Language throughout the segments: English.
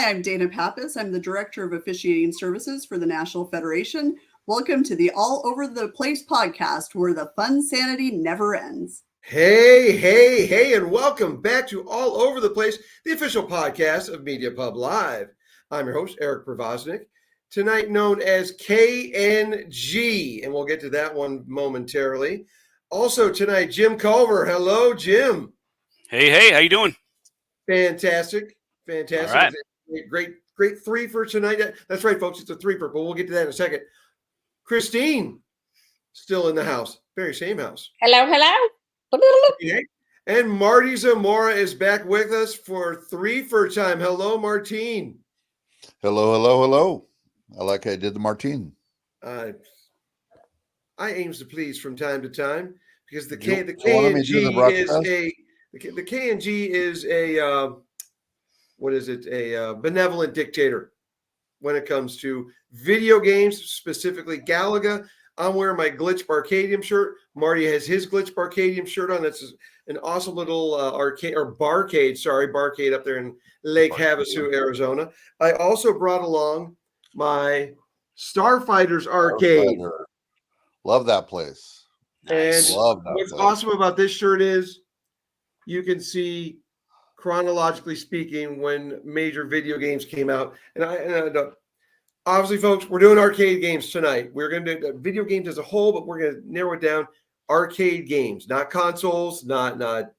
I'm Dana Pappas. I'm the Director of Officiating Services for the National Federation. Welcome to the All Over the Place podcast, where the fun sanity never ends. Hey, and welcome back to All Over the Place, the official podcast of Media Pub Live. I'm your host, Eric Provoznik, tonight known as KNG, and we'll get to that one momentarily. Also tonight, Jim Culver. Hello, Jim. Hey, how you doing? Fantastic. All right. Great Threefer tonight. That's right, folks. It's a Threefer, but we'll get to that in a second. Christine, still in the house. Very same house. Hello. Okay. And Marty Zamora is back with us for Threefer time. Hello, Martine. Hello. I did the Martine. I aims to please from time to time because the KNG is a benevolent dictator when it comes to video games, specifically Galaga. I'm wearing my Glitch Barcadium shirt. Marty has his Glitch Barcadium shirt on. That's an awesome little barcade up there in Lake Havasu, Arizona. I also brought along my Starfighters arcade. Love that place. And what's awesome about this shirt is you can see, chronologically speaking, when major video games came out. And obviously, folks, we're doing arcade games tonight. We're going to do video games as a whole, but we're going to narrow it down. Arcade games, not consoles, not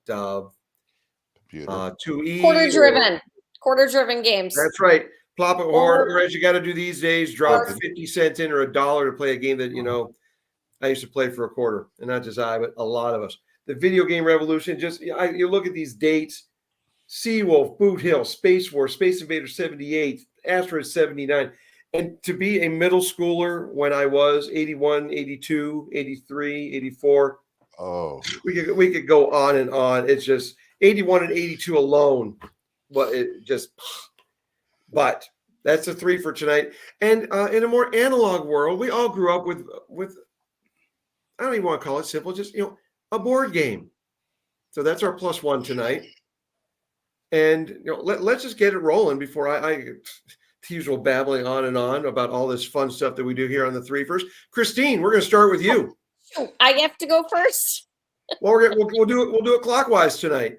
2E. Quarter-driven games. That's right. Plop it, or as you got to do these days, drop 50 cents in or $1 to play a game that, I used to play for a quarter. And not just I, but a lot of us. The video game revolution, you look at these dates: Seawolf, Boot Hill, Space War, Space Invader 78, Asteroid 79. And to be a middle schooler when I was 81, 82, 83, 84, we could go on and on. It's just 81 and 82 alone. But that's a three for tonight. And in a more analog world, we all grew up with I don't even want to call it simple, just a board game. So that's our plus one tonight. And let's just get it rolling before I the usual babbling on and on about all this fun stuff that we do here on the Threefers. Christine, we're going to start with you. I have to go first. Well, we'll do it clockwise tonight,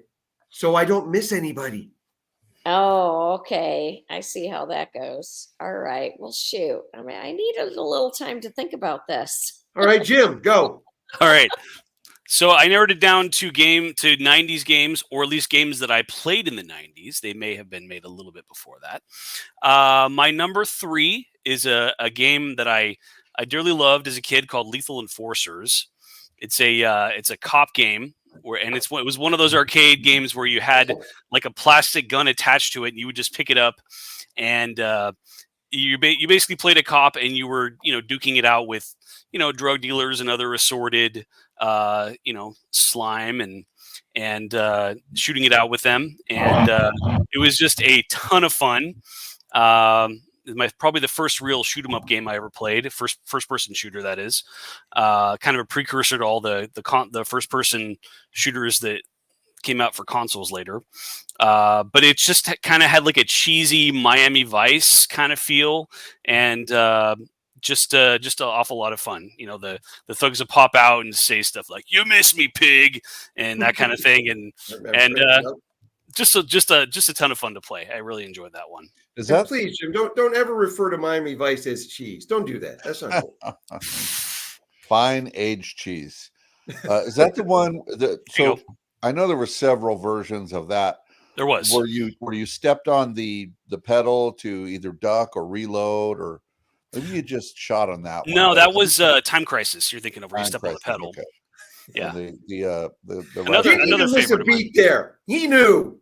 so I don't miss anybody. Oh, okay. I see how that goes. All right. Well, shoot. I mean, I need a little time to think about this. All right, Jim, go. All right. So I narrowed it down to 90s games, or at least games that I played in the 90s. They may have been made a little bit before that. My number 3 is a game that I dearly loved as a kid called Lethal Enforcers. It's a cop game it was one of those arcade games where you had like a plastic gun attached to it, and you would just pick it up, and you basically played a cop, and you were duking it out with drug dealers and other assorted slime and shooting it out with them, and it was just a ton of fun. Probably the first real shoot 'em up game I ever played, first person shooter, that is, kind of a precursor to all the first person shooters that came out for consoles later. But it just kind of had like a cheesy Miami Vice kind of feel, and just an awful lot of fun. The thugs would pop out and say stuff like "You miss me, pig," and that kind of thing, and just a ton of fun to play. I really enjoyed that one. Please, Jim, don't ever refer to Miami Vice as cheese. Don't do that. That's not cool. Fine aged cheese. Is that the one so I know there were several versions of that. There was. Where you stepped on the pedal to either duck or reload, or maybe you just shot on that one. No, that was Time Crisis. You're thinking of where you step on the pedal. Okay. Yeah. So another favorite beat there. He knew.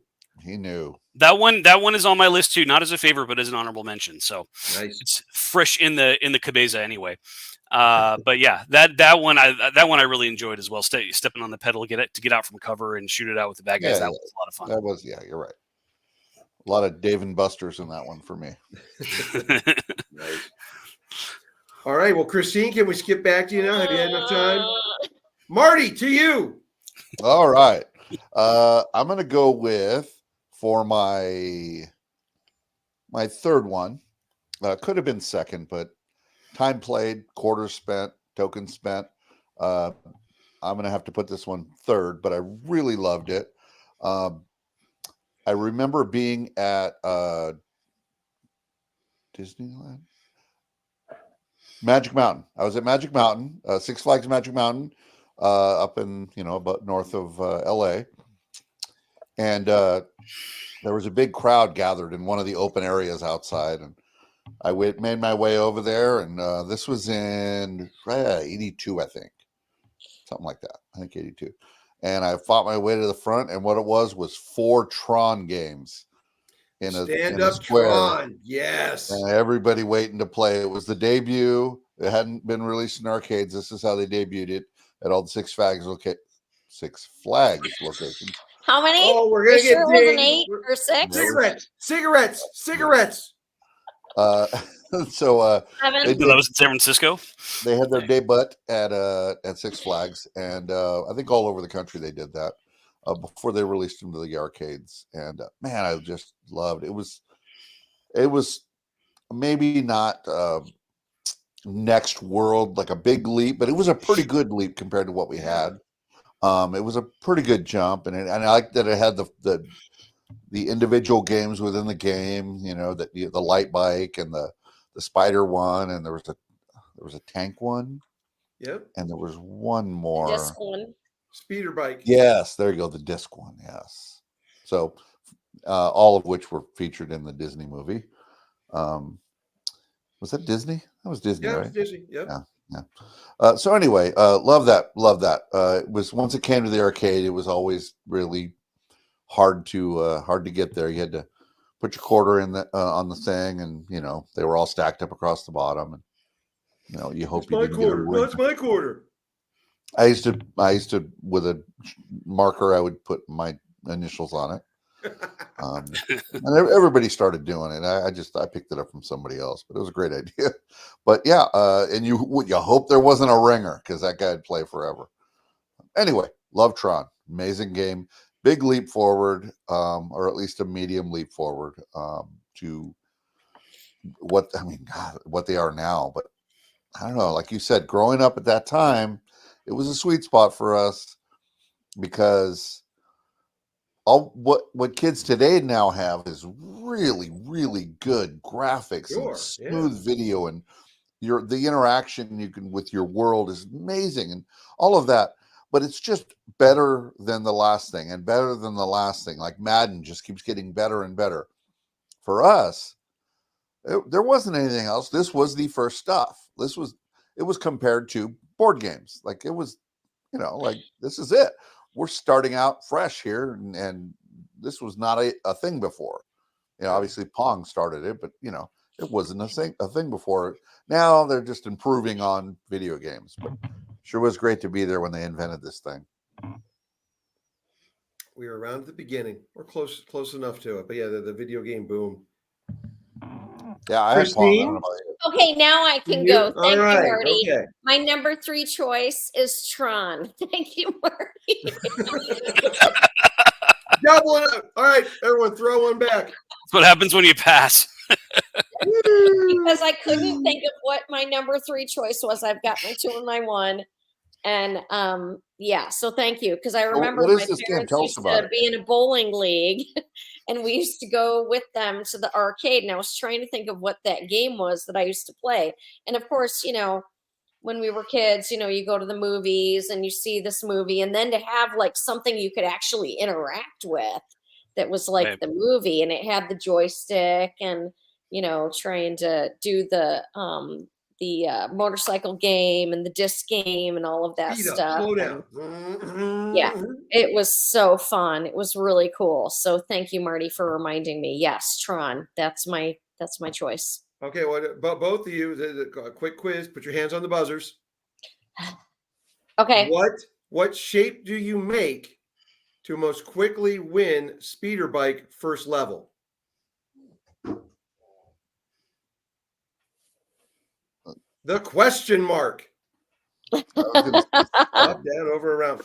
That one is on my list too, not as a favorite, but as an honorable mention. So nice. It's fresh in the cabeza anyway. But yeah, that one I really enjoyed as well. Stepping on the pedal to get out from cover and shoot it out with the bad guys. Yeah, that was a lot of fun. That was, yeah, you're right. A lot of Dave and Buster's in that one for me. Nice. All right. Well, Christine, can we skip back to you now? Have you had enough time? Marty, to you. All right. I'm going to go with, for my my third one could have been second, but time played, quarters spent, tokens spent. I'm going to have to put this one third, but I really loved it. I remember being at Disneyland, Magic Mountain. I was at Magic Mountain, Six Flags Magic Mountain, up in about north of LA, and there was a big crowd gathered in one of the open areas outside, and I made my way over there, and this was in 82, I think, something like that. I think 82, and I fought my way to the front, and what it was 4 Tron games in a square. Tron, yes. And everybody waiting to play. It was the debut. It hadn't been released in arcades. This is how they debuted it at all the Six Flags locations. How many? Oh, we're gonna get sure it was an dinged. 8 or 6? Cigarettes. So Seven. That was in San Francisco. they had their debut at Six Flags, and I think all over the country they did that before they released them to the arcades. And man, I just loved it. It was maybe not next world, like a big leap, but it was a pretty good leap compared to what we had. It was a pretty good jump, and I like that it had the individual games within the game. The light bike and the spider one, and there was a tank one. Yep. And there was one more. Disc one. Speeder bike. Yes, there you go. The disc one. Yes. So all of which were featured in the Disney movie. Was that Disney? That was Disney, Yeah, right? it was Disney. Yep. Yeah. So anyway, love that. It was, once it came to the arcade, it was always really hard to get there. You had to put your quarter in on the thing, and they were all stacked up across the bottom, and you hope It's you my didn't get a quarter. ring. No, it's my quarter. I used to with a marker, I would put my initials on it. And everybody started doing it. I picked it up from somebody else, but it was a great idea. But yeah, and you hope there wasn't a ringer, because that guy'd play forever. Anyway, love Tron. Amazing game. Big leap forward, or at least a medium leap forward to what they are now. But I don't know, like you said, growing up at that time, it was a sweet spot for us, because all what kids today now have is really, really good graphics and smooth video, and the interaction you can with your world is amazing, and all of that. But it's just better than the last thing, and better than the last thing. Like Madden just keeps getting better and better. For us, there wasn't anything else. This was the first stuff. It was compared to board games. Like it was, like this is it. We're starting out fresh here, and this was not a thing before. Obviously Pong started it, but it wasn't a thing before. Now they're just improving on video games, but sure was great to be there when they invented this thing. We were around at the beginning. We're close enough to it, but yeah, the video game boom. Yeah, I had Pong. I don't know about you. Okay, now I can go. Thank you, Marty. Okay. My number 3 choice is Tron. Thank you, Marty. Double it up. All right, everyone, throw one back. That's what happens when you pass. Because I couldn't think of what my number 3 choice was. I've got my 2 and my 1. And yeah, so thank you. Because I remember my parents used to be in a bowling league, and we used to go with them to the arcade. And I was trying to think of what that game was that I used to play. And of course, when we were kids, you go to the movies and you see this movie, and then to have like something you could actually interact with that was like the movie, and it had the joystick, and trying to do the motorcycle game and the disc game and all of that stuff. Slow down. Yeah, it was so fun. It was really cool. So thank you, Marty, for reminding me. Yes, Tron. That's my choice. Okay, well, both of you, a quick quiz. Put your hands on the buzzers. Okay. What shape do you make to most quickly win speeder bike first level? The question mark. Up, down, over, around.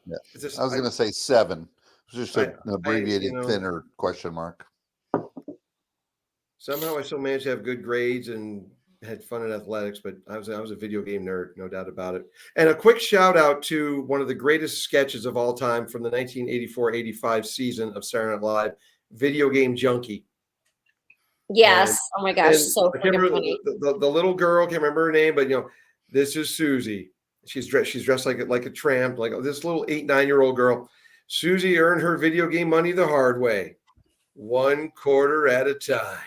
Yeah. I was going to say 7. It's just an abbreviated, thinner question mark. Somehow I still managed to have good grades and had fun in athletics, but I was a video game nerd, no doubt about it. And a quick shout out to one of the greatest sketches of all time from the 1984-85 season of Saturday Night Live, Video Game Junkie. Yes. Oh my gosh, so I can't freaking remember funny. the little girl, can't remember her name, but this is Susie. She's dressed like a tramp, like this little 8-9-year-old girl. Susie earned her video game money the hard way, 1 quarter at a time.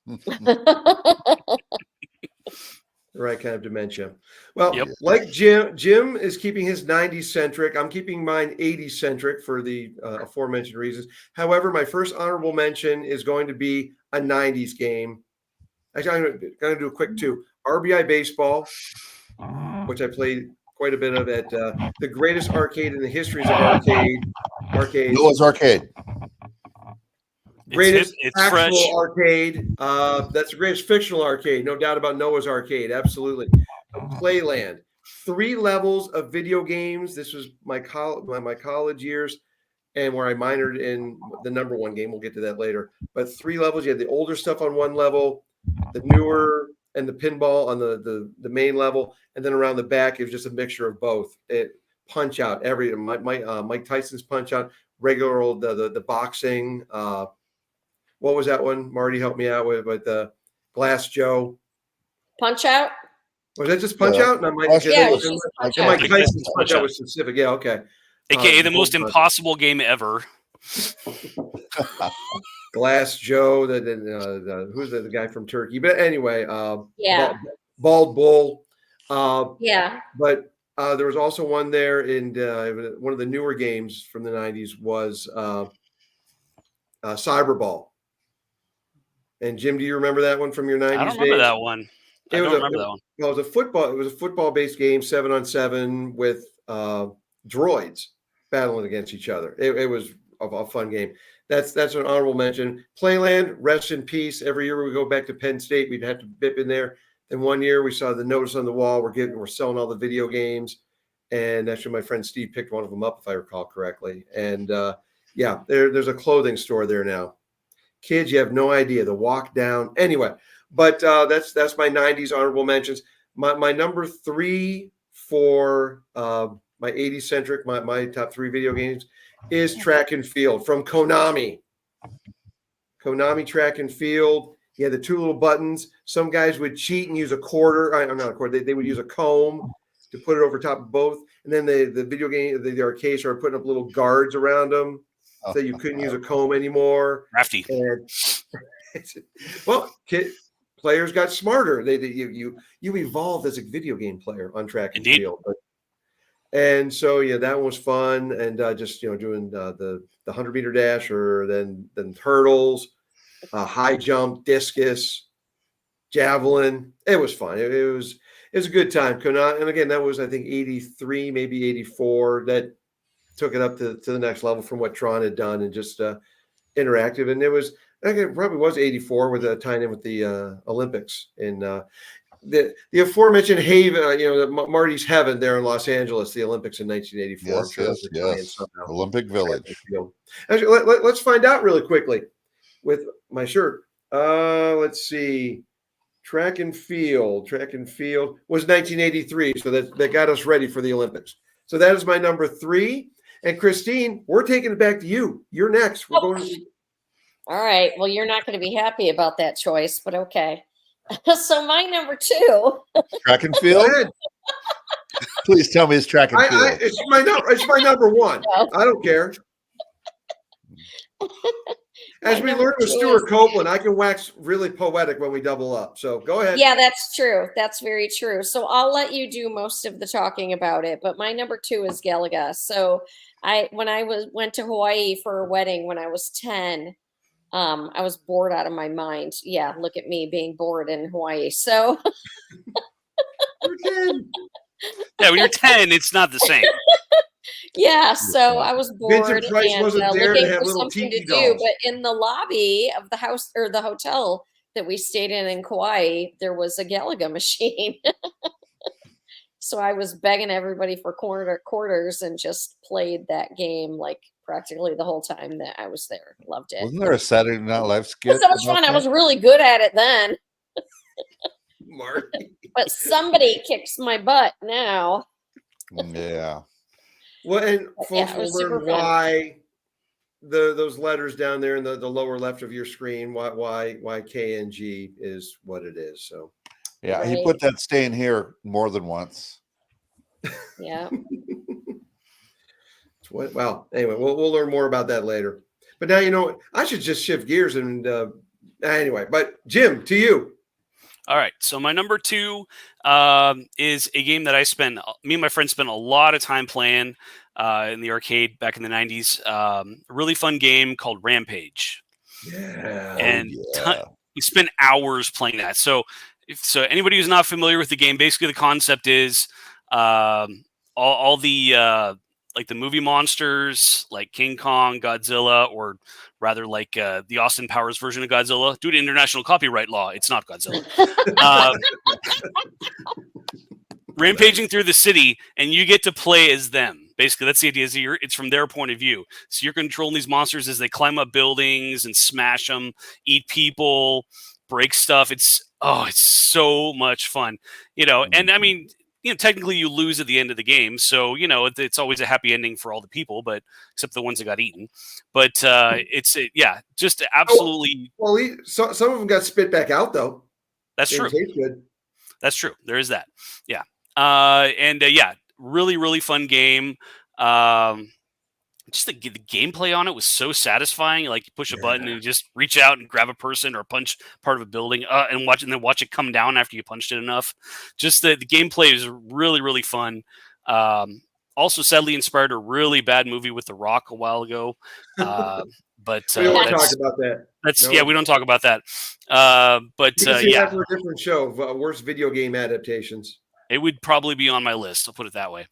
The right kind of dementia. Well, like Jim is keeping his 90s centric. I'm keeping mine 80s centric for the aforementioned reasons. However, my first honorable mention is going to be a 90s game. Actually, I'm going to do a quick two. RBI Baseball, which I played quite a bit of at the greatest arcade in the histories of arcades. Noah's Arcade. Greatest it's actual fresh. arcade. That's the greatest fictional arcade. No doubt about Noah's Arcade. Absolutely. Playland. 3 levels of video games. This was my college years, and where I minored in the number 1 game. We'll get to that later. But 3 levels. You had the older stuff on one level, the newer and the pinball on the main level, and then around the back it was just a mixture of both. It Punch Out, Mike Tyson's Punch Out, regular old the boxing. What was that one? Marty helped me out with the Glass Joe. Punch Out. Was that just Punch Out? No, Mike Tyson's Punch Out was specific. Yeah, okay. AKA the most impossible game ever. Glass Joe, who's the guy from Turkey? But anyway, Bald Bull. But there was also one there in one of the newer games from the 90s was Cyberball. And Jim, do you remember that one from your 90s days? I don't remember that one. Well, it was a football-based game, 7-on-7 with droids battling against each other. It was a fun game. That's an honorable mention. Playland, rest in peace. Every year we go back to Penn State, we'd have to bip in there. Then one year we saw the notice on the wall, we're selling all the video games. And actually my friend Steve picked one of them up, if I recall correctly. And there's a clothing store there now. Kids, you have no idea the walk down. Anyway, but that's my 90s honorable mentions. My number 3 for my 80s centric, my top 3 video games is Track and Field from Konami. Konami Track and Field. You had the 2 little buttons. Some guys would cheat and use a quarter. Not a quarter. They would use a comb to put it over top of both. And then the video game, the arcade started putting up little guards around them. So you couldn't use a comb anymore. Crafty. And players got smarter. You evolved as a video game player on Track and Field. And so that one was fun. And just doing the 100-meter dash, or then hurdles, high jump, discus, javelin. It was fun. It was a good time. And again, that was I think 83, maybe 84. That took it up to the next level from what Tron had done, and just interactive. And it probably was 84 with tying in with the Olympics in the aforementioned haven, Marty's Heaven there in Los Angeles, the Olympics in 1984. Yes. Olympic Village. Actually, let's find out really quickly with my shirt. Let's see. Track and Field was 1983, so that got us ready for the Olympics. So that is my number 3. And Christine, we're taking it back to you. You're next. We're going. All right. Well, you're not going to be happy about that choice, but okay. So my number 2. Track and Field. Please tell me it's Track and Field. It's my number 1. No. I don't care. As we learned with Stuart Copeland, I can wax really poetic when we double up. So go ahead. Yeah, that's true. That's very true. So I'll let you do most of the talking about it. But my number 2 is Galaga. So when I went to Hawaii for a wedding when I was 10, I was bored out of my mind. Yeah, look at me being bored in Hawaii. So when you're 10, it's not the same. Yeah, so I was bored Vincent Price and wasn't there looking to have for little something tiki to do. dolls. But in the lobby of the house or the hotel that we stayed in Kauai, there was a Galaga machine. So I was begging everybody for quarters and just played that game like practically the whole time that I was there. Loved it. Wasn't there a Saturday Night Live skit? It was so much fun. I was really good at it then. Marty. But somebody kicks my butt now. Yeah. Well, and folks it will was super learn fun. why those letters down there in the lower left of your screen, why KNG is what it is. So Yeah, Right. he put that stain here more than once. Yeah. well, anyway, we'll learn more about that later. But now you know I should just shift gears and anyway. But Jim, to you. All right, so my number 2 is a game that me and my friends spent a lot of time playing in the arcade back in the 90s. A really fun game called Rampage. Yeah. And we spent hours playing that. So anybody who's not familiar with the game, basically the concept is all the like the movie monsters, like King Kong, Godzilla, or rather like the Austin Powers version of Godzilla. Due to international copyright law, it's not Godzilla. Rampaging through the city, and you get to play as them. Basically, that's the idea. It's from their point of view. So you're controlling these monsters as they climb up buildings and smash them, eat people, break stuff. It's so much fun, And I mean, technically you lose at the end of the game, so it's always a happy ending for all the people, but except the ones that got eaten. But it's just absolutely. Well, some of them got spit back out though. That's true. Taste good. That's true. There is that. Yeah. Really, really fun game. Just the gameplay on it was so satisfying. Like you push a button and you just reach out and grab a person or punch part of a building and then watch it come down after you punched it enough. Just the gameplay is really, really fun. Also sadly inspired a really bad movie with The Rock a while ago. But we don't talk about that. We don't talk about that. For a different show, worst video game adaptations. It would probably be on my list. I'll put it that way.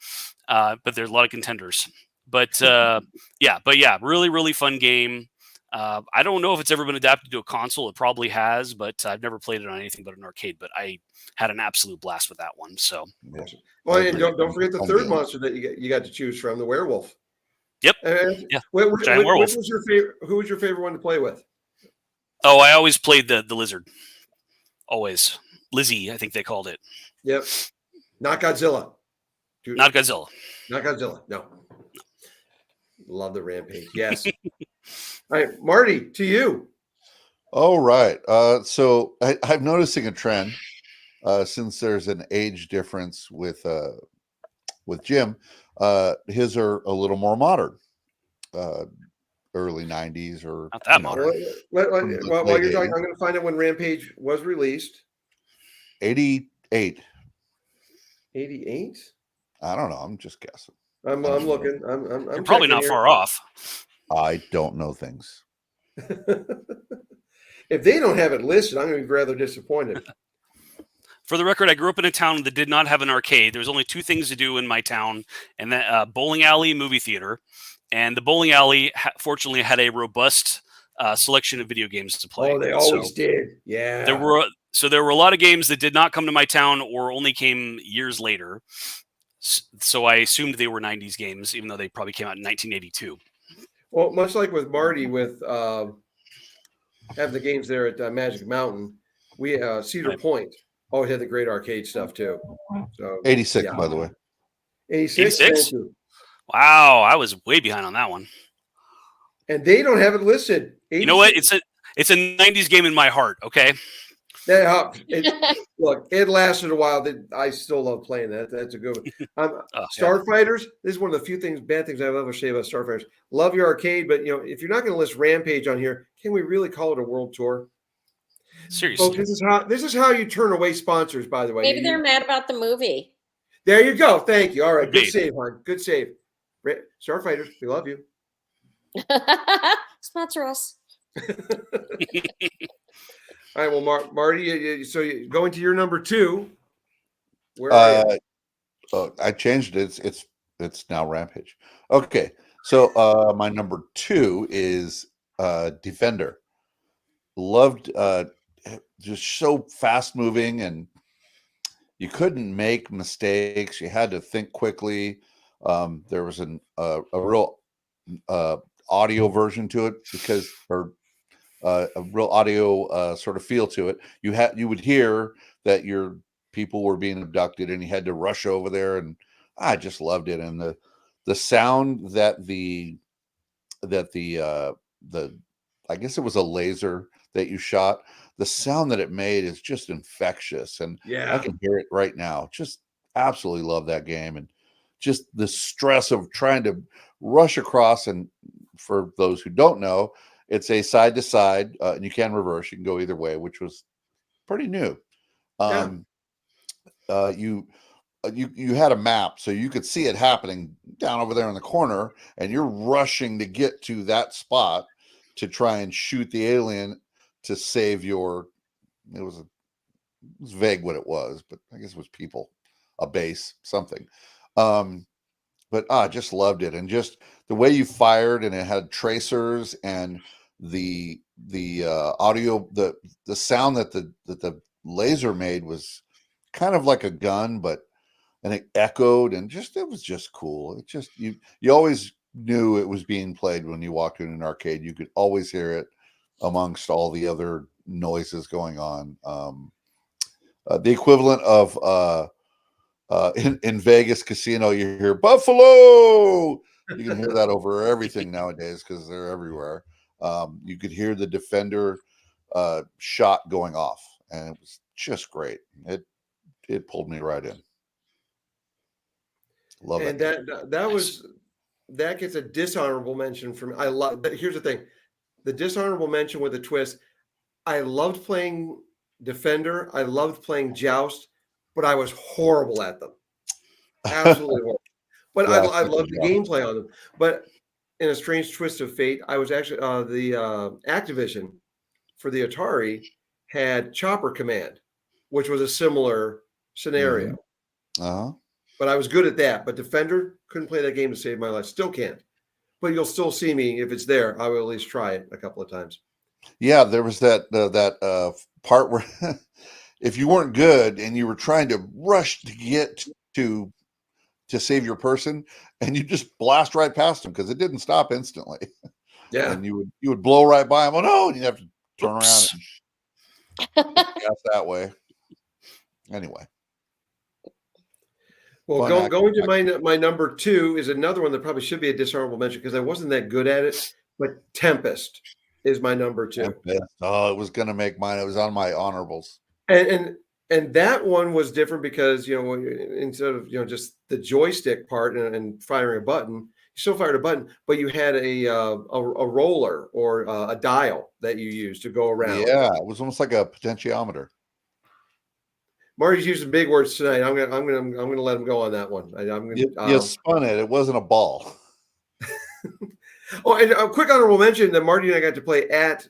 But there's a lot of contenders. But really, really fun game. I don't know if it's ever been adapted to a console. It probably has, but I've never played it on anything but an arcade. But I had an absolute blast with that one. So, well, and don't forget the third monster that you got to choose from, the werewolf. Yep. Which was your favorite? Who was your favorite one to play with? Oh, I always played the lizard. Always Lizzie, I think they called it. Yep. Not Godzilla. Not Godzilla. Not Godzilla. No. Love the Rampage. Yes. All right, Marty, to you. All right. So I'm noticing a trend since there's an age difference with Jim. His are a little more modern. Early 90s or not that modern. While you're talking, I'm going to find out when Rampage was released. 88. 88? I don't know. I'm just guessing. I'm looking. You're probably not far off. I don't know things. If they don't have it listed, I'm going to be rather disappointed. For the record, I grew up in a town that did not have an arcade. There was only 2 things to do in my town, and that bowling alley, movie theater. And the bowling alley, fortunately, had a robust selection of video games to play. Oh, they always did. Yeah. There were a lot of games that did not come to my town or only came years later. So I assumed they were 90s games, even though they probably came out in 1982. Well, much like with Marty, with having the games there at Magic Mountain, we Cedar Point always had the great arcade stuff too. So 86, by the way. 86. Wow, I was way behind on that one. And they don't have it listed. 86. You know what? It's a 90s game in my heart. Okay. Look, it lasted a while. I still love playing that. That's a good one. Starfighters. This is one of the few bad things I've ever said about Starfighters. Love your arcade, but if you're not going to list Rampage on here, can we really call it a world tour? Seriously, folks, this is how you turn away sponsors. By the way, maybe they're mad about the movie. There you go. Thank you. All right, good save, hon. Good save. Starfighters, we love you. Sponsor us. All right, well, Marty, so going to your number 2. Where are you? I changed it. It's now Rampage. Okay, so my number 2 is Defender. Loved, just so fast moving, and you couldn't make mistakes. You had to think quickly. There was a real audio version to it because, or a real audio sort of feel to it. You would hear that your people were being abducted, and you had to rush over there, and I just loved it. And the sound that the I guess it was a laser that you shot. The sound that it made is just infectious, and I can hear it right now. Just absolutely love that game, and just the stress of trying to rush across. And for those who don't know, it's a side to side, and you can reverse. You can go either way, which was pretty new. You had a map, so you could see it happening down over there in the corner, and you're rushing to get to that spot to try and shoot the alien to save your. It was vague what it was, but I guess it was people, a base, something. But I just loved it, and just the way you fired, and it had tracers, and the audio, the sound that the laser made was kind of like a gun, and it echoed, and it was just cool. It just you always knew it was being played when you walked in an arcade. You could always hear it amongst all the other noises going on. The equivalent of in Vegas casino, you hear Buffalo. You can hear that over everything nowadays because they're everywhere. You could hear the Defender shot going off, and it was just great. It pulled me right in. Love and it. That gets a dishonorable mention from me. I love. Here's the thing: the dishonorable mention with a twist. I loved playing Defender. I loved playing Joust, but I was horrible at them. Absolutely horrible. But Yeah, I loved the gameplay on them. But in a strange twist of fate, I was actually the Activision for the Atari had Chopper Command, which was a similar scenario. Uh-huh. But I was good at that. But Defender, couldn't play that game to save my life. Still can't. But you'll still see me if it's there. I will at least try it a couple of times. Yeah, there was that part where if you weren't good and you were trying to rush to get to save your person, and you just blast right past them because it didn't stop instantly. Yeah, and you would blow right by them. Oh no! And you have to turn around and pass that way. Anyway. Well, going to my number 2 is another one that probably should be a dishonorable mention because I wasn't that good at it. But Tempest is my number 2. Tempest. Oh, it was going to make mine. It was on my honorables. And that one was different because instead of just the joystick part and firing a button, you still fired a button, but you had a roller or a dial that you used to go around. Yeah, it was almost like a potentiometer. Marty's using big words tonight. I'm gonna let him go on that one. You spun it. It wasn't a ball. Oh, and a quick honorable mention that Marty and I got to play at.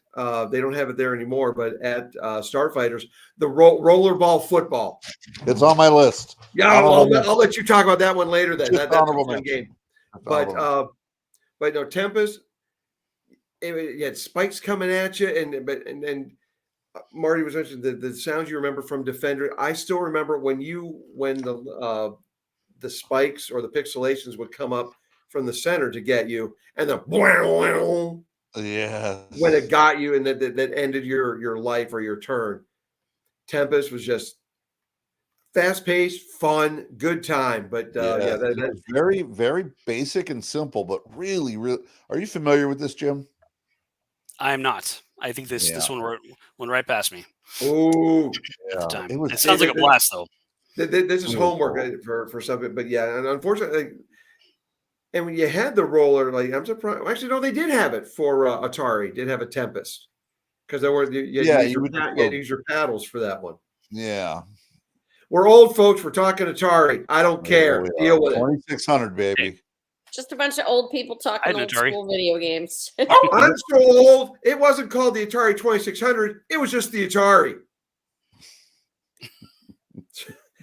They don't have it there anymore, but at Starfighters, the rollerball football. It's on my list. Yeah, I'll let you talk about that one later. Then that's a fun game. But no, Tempest. You had spikes coming at you, and Marty was mentioning the sounds you remember from Defender. I still remember when the spikes or the pixelations would come up from the center to get you, and the when it got you, and that ended your life or your turn. Tempest was just fast paced, fun, good time. But that's very, very basic and simple, but really, really. Are you familiar with this, Jim? I am not. I think this one went right past me. Oh, at the time. It sounds like a blast, though. This is homework for something, but yeah, and unfortunately, and when you had the roller, like I'm surprised. Actually, no, they did have it for Atari. Did have a Tempest because there were you use your paddles for that one. Yeah, we're old folks. We're talking Atari. I don't care. Deal with it. 2600, baby. Just a bunch of old people talking old school video games. I'm so old. It wasn't called the Atari 2600. It was just the Atari.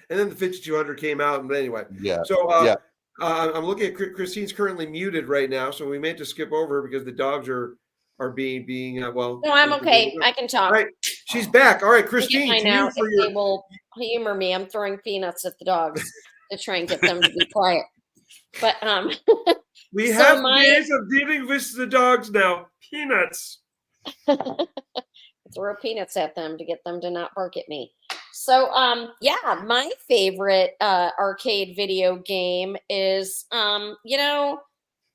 And then the 5200 came out. And anyway, So I'm looking at Christine's currently muted right now, so we may have to skip over her because the dogs are being well. No, I'm okay. I can talk. All right, she's back. All right, Christine. They will humor me. I'm throwing peanuts at the dogs to try and get them to be quiet. But We have ways of dealing with the dogs now. Peanuts. Throw peanuts at them to get them to not bark at me. So, yeah, my favorite arcade video game is, you know,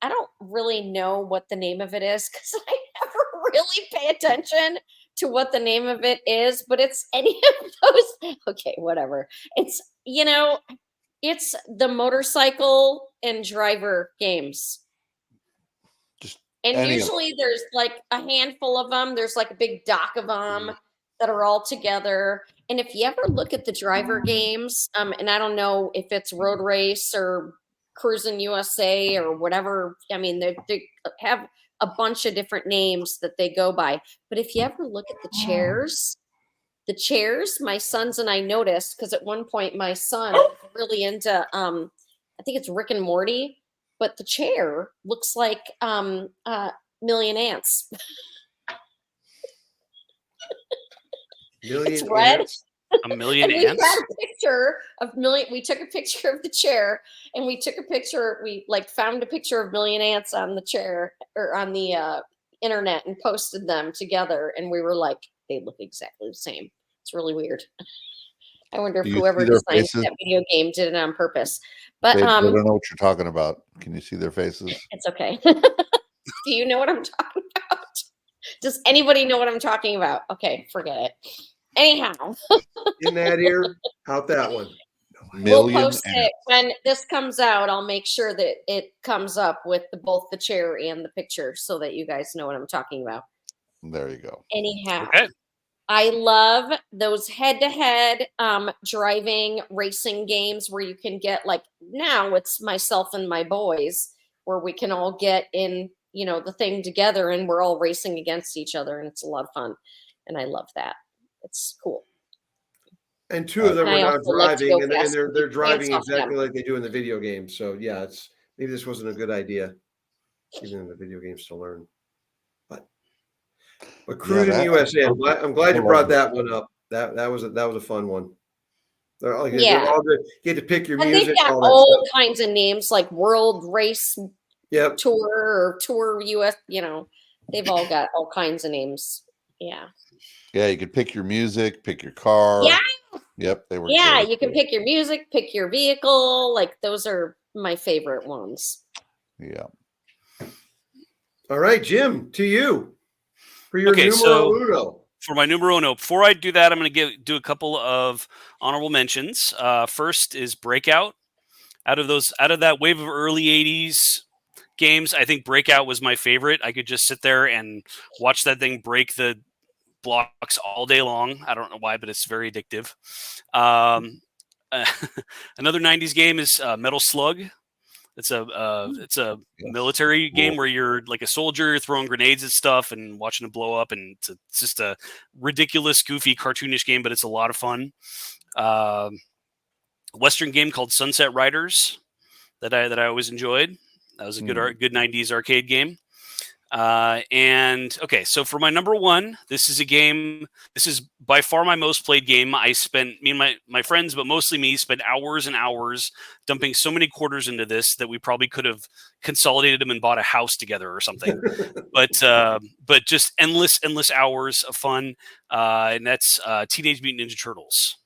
I don't really know what the name of it is because I never really pay attention to what the name of it is, but it's any of those. Okay, whatever. It's, you know, it's the motorcycle and driver games. And usually there's like a handful of them. There's like a big dock of them that are all together. And if you ever look at the driver games, and I don't know if it's Road Race or Cruising USA or whatever. I mean, they have a bunch of different names that they go by. But if you ever look at the chairs, my sons and I noticed, because at one point my son was really into, I think it's Rick and Morty. But the chair looks like Million Ants. It's red. A million and ants. We had a picture of million. We took a picture of the chair, and we took a picture. We found a picture of Million Ants on the chair or on the internet and posted them together. And we were like, they look exactly the same. It's really weird. I wonder if whoever designed that video game did it on purpose. But they don't know what you're talking about. Can you see their faces? It's okay. Do you know what I'm talking about? Does anybody know what I'm talking about? Okay, forget it. Anyhow. In that ear, out that one. We'll post it when this comes out. I'll make sure that it comes up with both the chair and the picture so that you guys know what I'm talking about. There you go. Anyhow. Okay. I love those head-to-head driving racing games where you can get now it's myself and my boys where we can all get in, the thing together and we're all racing against each other and it's a lot of fun. And I love that. It's cool. And two of them are not driving and they're driving exactly like they do in the video game. So yeah, maybe this wasn't a good idea, even in the video games to learn. But Cruising USA, I'm glad you brought that one up. That was a fun one. They're all good. You get to pick your music. They've got all kinds of names like World Race Tour or Tour US. They've all got all kinds of names. Yeah. Yeah, you could pick your music, pick your car. Yeah. Yep, they were. Yeah, you can pick your music, pick your vehicle. Those are my favorite ones. Yeah. All right, Jim, to you. For your numero uno. For my numero uno. Before I do that, I'm going to do a couple of honorable mentions. First is Breakout. Out of that wave of early 80s games, I think Breakout was my favorite. I could just sit there and watch that thing break the blocks all day long. I don't know why, but it's very addictive. Another 90s game is Metal Slug. It's a military game where you're like a soldier throwing grenades at stuff and watching it blow up, and it's just a ridiculous, goofy, cartoonish game, but it's a lot of fun. Western game called Sunset Riders that I always enjoyed. That was a good 90s arcade game. So for my number one, this is by far my most played game. I spent, me and my friends, but mostly me, spent hours and hours dumping so many quarters into this that we probably could have consolidated them and bought a house together or something. but just endless hours of fun. And that's Teenage Mutant Ninja Turtles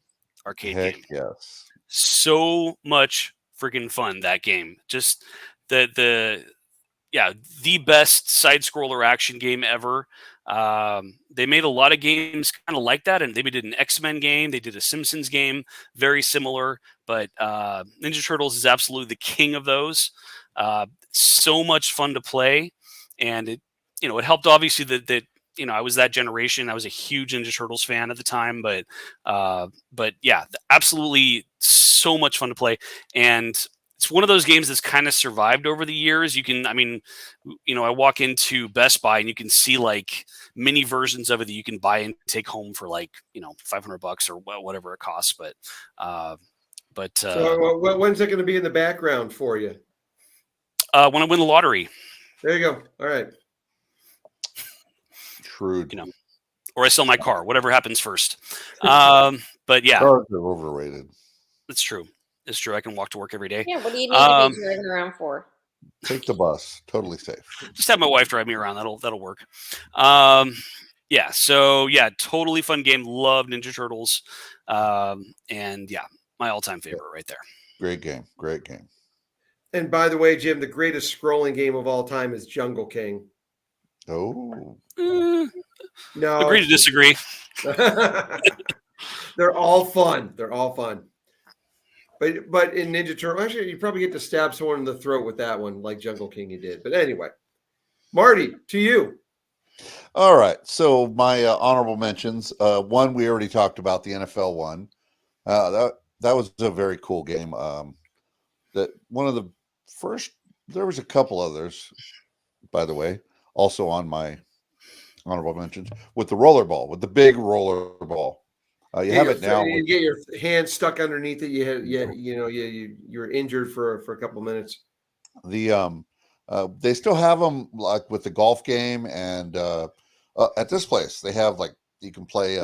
arcade game. Yes. So much freaking fun, that game. Just the best side-scroller action game ever. They made a lot of games kind of like that, and they did an X-Men game. They did a Simpsons game, very similar. But Ninja Turtles is absolutely the king of those. So much fun to play, and it helped obviously that I was that generation. I was a huge Ninja Turtles fan at the time, but yeah, absolutely so much fun to play. And it's one of those games that's kind of survived over the years. I walk into Best Buy and you can see like mini versions of it that you can buy and take home for $500 or whatever it costs. So when's it going to be in the background for you? When I win the lottery. There you go. All right. Shrewd. Or I sell my car, whatever happens first. But yeah. Cars are overrated. It's true. It's true. I can walk to work every day. Yeah, what do you need to be driving around for? Take the bus. Totally safe. Just have my wife drive me around. That'll work. Yeah. So yeah, totally fun game. Love Ninja Turtles. And yeah, my all-time favorite right there. Great game. Great game. And by the way, Jim, the greatest scrolling game of all time is Jungle King. Oh. No. Agree to disagree. They're all fun. They're all fun. But in Ninja Turtle, actually, you probably get to stab someone in the throat with that one, like Jungle King you did. But anyway, Marty, to you. All right. So my honorable mentions. One we already talked about, the NFL one. That was a very cool game. That one of the first. There was a couple others, by the way, also on my honorable mentions with the rollerball, with the big rollerball. You have it now. You get your hand stuck underneath it. You're injured for a couple of minutes. They still have them like with the golf game, and at this place they have like you can play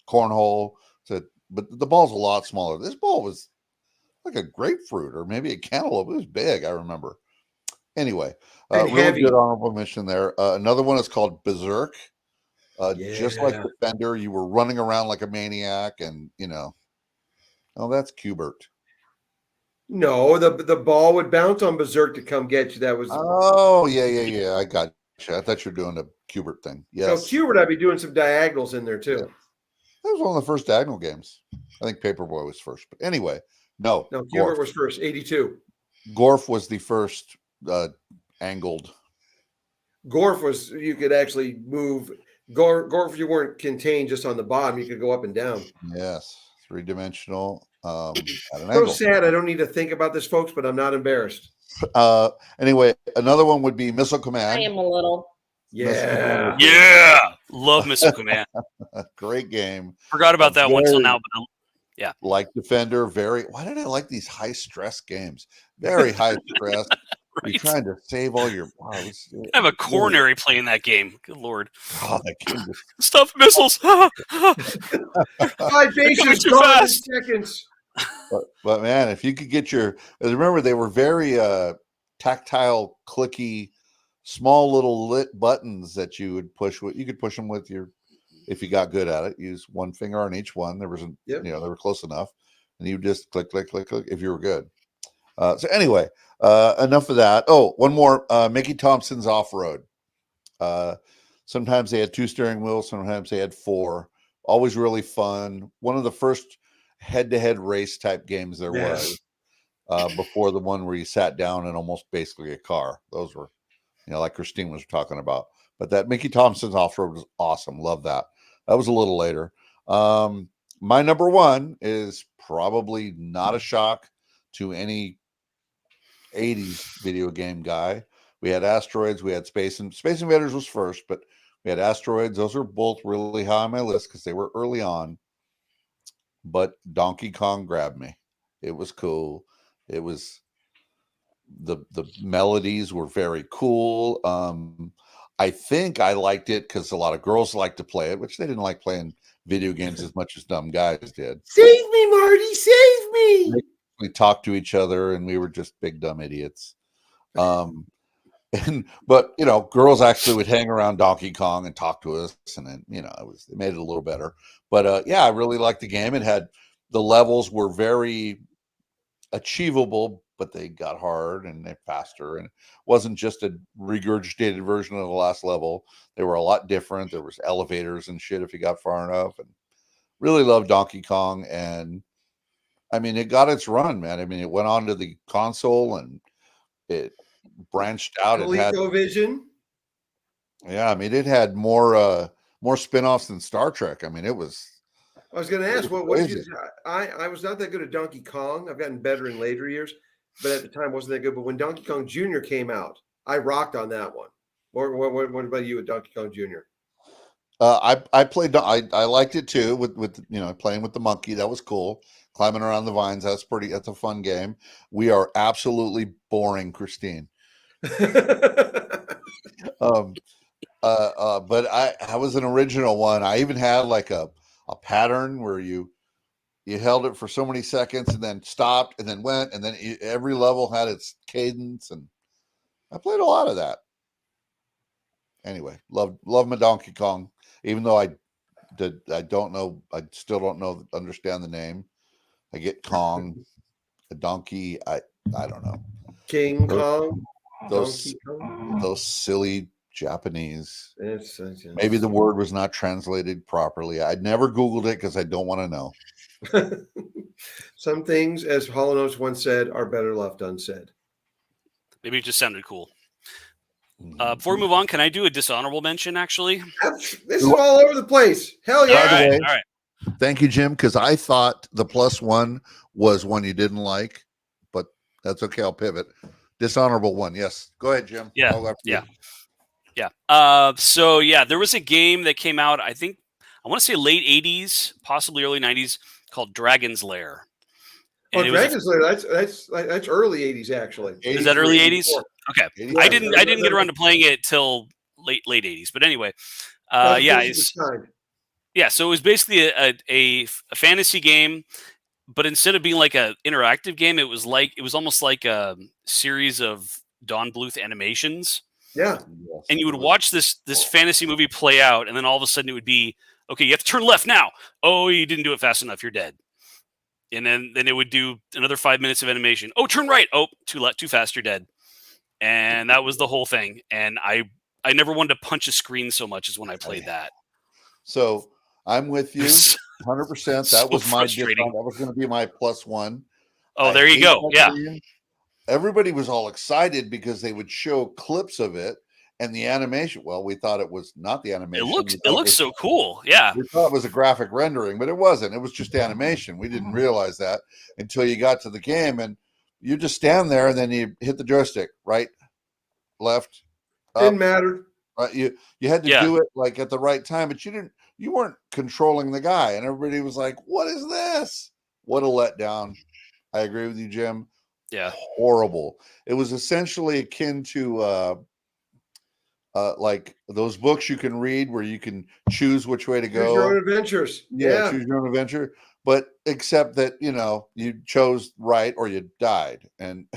cornhole. But the ball's a lot smaller. This ball was like a grapefruit or maybe a cantaloupe. It was big, I remember. Anyway, really good honorable mention there. Another one is called Berserk. Just like Defender, you were running around like a maniac, and that's Cubert. No, the ball would bounce on Berserk to come get you. That was yeah. I got you. I thought you were doing a Cubert thing. Yes. So Cubert, I'd be doing some diagonals in there too. Yeah. That was one of the first diagonal games. I think Paperboy was first, but anyway, no. Cubert was first, 82. Gorf was the first angled. Gorf was you could actually move. Gorf, you weren't contained just on the bottom. You could go up and down. Yes, 3-dimensional. At an so angle. Sad. I don't need to think about this, folks, but I'm not embarrassed. Anyway, another one would be Missile Command. I am a little. Yeah. Yeah. Love Missile Command. Great game. Forgot about that one till now, but yeah. Like Defender, why did I like these high stress games? Very high stress. Right. You're trying to save all your. I have a coronary playing that game. Good Lord. Oh, that game Stuff missiles. 5 bases, too fast. Seconds. But man, if you could get remember they were very tactile, clicky, small little lit buttons that you would push with. You could push them with if you got good at it. Use one finger on each one. There wasn't, they were close enough, and you just click, click, click, click if you were good. So anyway, enough of that. Oh, one more. Mickey Thompson's Off-Road. Sometimes they had 2 steering wheels. Sometimes they had 4. Always really fun. One of the first head-to-head race type games there was before the one where you sat down in almost basically a car. Those were, like Christine was talking about. But that Mickey Thompson's Off-Road was awesome. Love that. That was a little later. My number one is probably not a shock to any 80s video game guy. We had Asteroids, we had Space Invaders was first, but we had Asteroids. Those are both really high on my list because they were early on. But Donkey Kong grabbed me. It was cool. It was the melodies were very cool. I think I liked it because a lot of girls like to play it, which they didn't like playing video games as much as dumb guys did. Save me, Marty! Save me! We talked to each other, and we were just big dumb idiots. But girls actually would hang around Donkey Kong and talk to us, and then it made it a little better. But I really liked the game. The levels were very achievable, but they got hard and they're faster, and it wasn't just a regurgitated version of the last level. They were a lot different. There was elevators and shit if you got far enough, and really loved Donkey Kong. And I mean, it got its run, man. I mean, it went on to the console and it branched out. ColecoVision. Yeah, I mean, it had more spin-offs than Star Trek. I mean, it was. I was going to ask, what did you? I was not that good at Donkey Kong. I've gotten better in later years, but at the time wasn't that good. But when Donkey Kong Jr. came out, I rocked on that one. What about you at Donkey Kong Jr.? I played. I liked it too. With playing with the monkey, that was cool. Climbing around the vines, that's a fun game. We are absolutely boring, Christine. But I was an original one. I even had like a pattern where you held it for so many seconds and then stopped and then went, and then every level had its cadence, and I played a lot of that. Anyway, love my Donkey Kong, even though I don't know, I still don't understand the name. I get Kong, a donkey. I don't know. King Kong, Those Donkey Kong. those silly Japanese. It's Maybe the word was not translated properly. I'd never Googled it because I don't want to know. Some things, as Hollow Notes once said, are better left unsaid. Maybe it just sounded cool. Before we move on, can I do a dishonorable mention, actually? This is all over the place. Hell yeah. By the way, all right. Thank you, Jim, because I thought the +1 was one you didn't like, but that's okay. I'll pivot. Dishonorable one. Yes. Go ahead, Jim. Yeah. So, there was a game that came out, I think, I want to say late 80s, possibly early 90s, called Dragon's Lair. And Dragon's Lair, that's early 80s, actually. Is that early 80s? Okay. 80s. I didn't get around to playing it till late 80s. But anyway, so it was basically a fantasy game, but instead of being like an interactive game, it was almost like a series of Don Bluth animations. Yeah. And you would watch this fantasy movie play out, and then all of a sudden it would be, okay, you have to turn left now. Oh, you didn't do it fast enough. You're dead. And then it would do another 5 minutes of animation. Oh, turn right. Oh, too fast. You're dead. And that was the whole thing. And I never wanted to punch a screen so much as when I played that. So I'm with you 100%. That was my frustrating. That was going to be my +1. Oh, there you go. Yeah. Everybody was all excited because they would show clips of it and the animation. Well, we thought it was not the animation. It looks so cool. Yeah. We thought it was a graphic rendering, but it wasn't. It was just animation. We didn't realize that until you got to the game, and you just stand there and then you hit the joystick, right, left, up. Didn't matter. You had to do it like at the right time, but you weren't controlling the guy, and everybody was like, "What is this? What a letdown!" I agree with you, Jim. Yeah, horrible. It was essentially akin to like those books you can read where you can choose which way to go. Choose your own adventures. Yeah, choose your own adventure. But except that you chose right or you died, and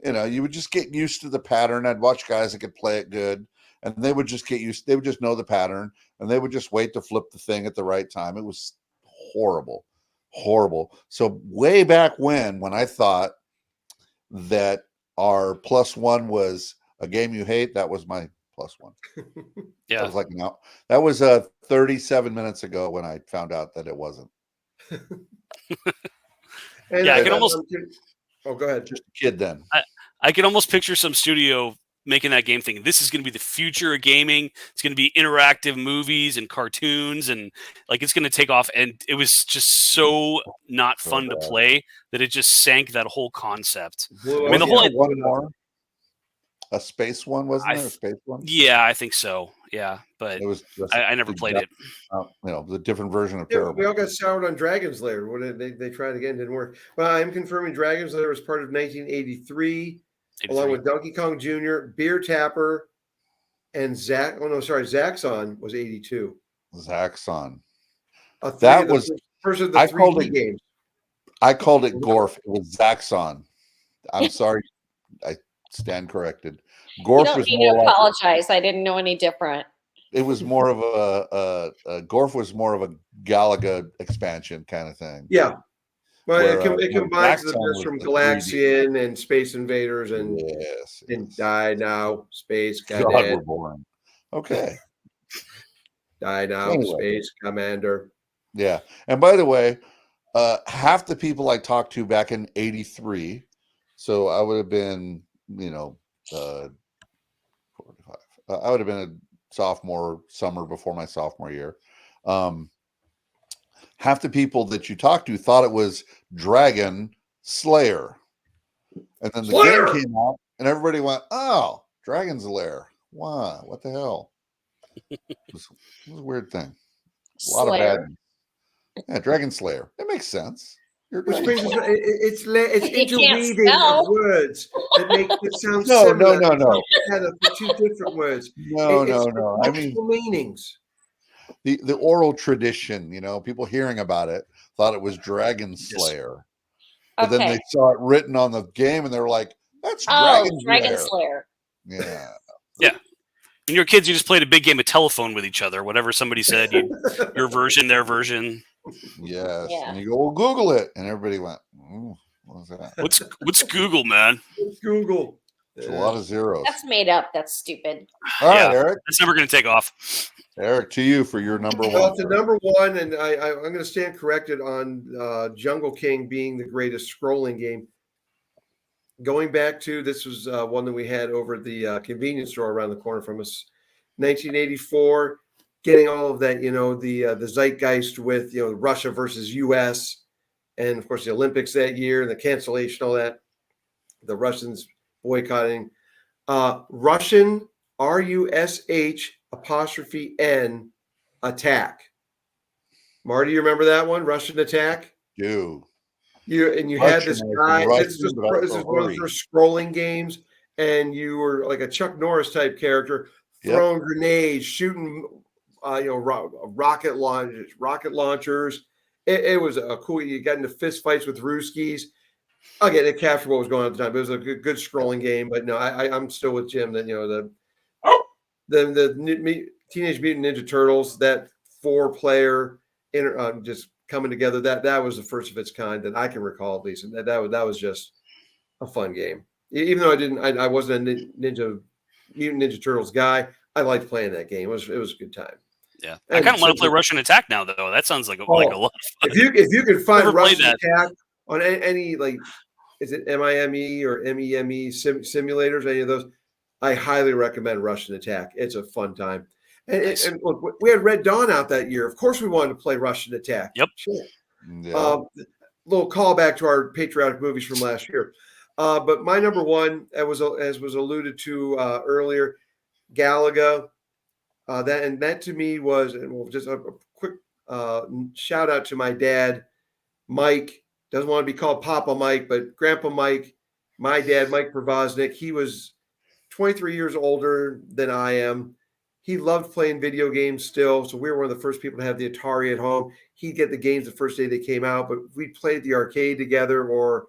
you would just get used to the pattern. I'd watch guys that could play it good, and they would just get used. They would just know the pattern, and they would just wait to flip the thing at the right time. It was horrible. So way back when I thought that our +1 was a game you hate, that was my +1. Yeah, that was 37 minutes ago when I found out that it wasn't. I can almost. Oh, go ahead. Just a kid then. I can almost picture some studio making that game thinking this is going to be the future of gaming. It's going to be interactive movies and cartoons, and like it's going to take off. And it was just so not fun to play that it just sank that whole concept. I mean, the whole one more. A space one, wasn't there? A space one? Yeah, I think so. Yeah, but it was. I never played it. The different version of terrible. We all got soured on Dragon's Lair. They tried again, didn't work. Well, I'm confirming Dragon's Lair was part of 1983, along with Donkey Kong Jr., Beer Tapper, and Zaxxon was 82. Zaxxon. That was first of the 3D games. I called it Gorf. It was Zaxxon. I'm sorry. I stand corrected. Gorf you don't need to apologize. I didn't know any different. It was more of a Gorf was more of a Galaga expansion kind of thing. Yeah. Well, it combines the best from Galaxian and Space Invaders and Die Now, Space Cadet. God, we're boring. Okay. Die Now, Space Commander. Yeah. And by the way, half the people I talked to back in 83, so I would have been 45. I would have been a sophomore summer before my sophomore year. Half the people that you talked to thought it was Dragon Slayer. And then the game came out and everybody went, "Oh, Dragon's Lair. Wow, what the hell?" It was a weird thing. A lot of bad. Yeah, Dragon Slayer. It makes sense. It's interweaving of words that make it sound similar. No. For two different words. No. I mean meanings. The oral tradition, people hearing about it thought it was Dragon Slayer. But then they saw it written on the game and they were like, "That's Dragon Slayer." Yeah. Yeah. When you were kids, you just played a big game of telephone with each other. Whatever somebody said, your version, their version. Yes. Yeah. And you go, well, Google it. And everybody went, what was that? What's Google, man? Google. It's a lot of zeros. That's made up. That's stupid. All right, Yeah. Eric. It's never going to take off. Eric, to you for your number Well, one. to number one, and I'm going to stand corrected on Jungle King being the greatest scrolling game. Going back to, this was one that we had over at the convenience store around the corner from us, 1984, getting all of that, the zeitgeist with, Russia versus U.S., and of course the Olympics that year and the cancellation, all that, the Russians boycotting. Russian, RUSH''N attack. Marty, you remember that one? Russian attack? You. You had this guy. This is one of the first scrolling games, and you were like a Chuck Norris type character, throwing grenades, shooting, rocket launchers. It was a cool. You got into fist fights with Ruskies. Again, it captured what was going on at the time. It was a good scrolling game, but no, I'm still with Jim. That the Teenage Mutant Ninja Turtles, that 4-player just coming together, that was the first of its kind that I can recall, at least, and that was just a fun game. Even though I wasn't a Mutant Ninja Turtles guy, I liked playing that game. It was a good time. Yeah, I kind of want to play Russian Attack now, though. That sounds like a lot of fun. If you could find Russian Attack on any is it MIME or MEME simulators, any of those, I highly recommend Russian Attack. It's a fun time. And look, we had Red Dawn out that year. Of course, we wanted to play Russian Attack. Yep. Sure. Yeah. Little callback to our patriotic movies from last year. But my number one, as was alluded to earlier, Galaga. That to me was, and just a quick shout out to my dad, Mike. Doesn't want to be called Papa Mike, but Grandpa Mike. My dad, Mike Provoznik. He was 23 years older than I am. He loved playing video games still. So we were one of the first people to have the Atari at home. He'd get the games the first day they came out, but we played the arcade together, or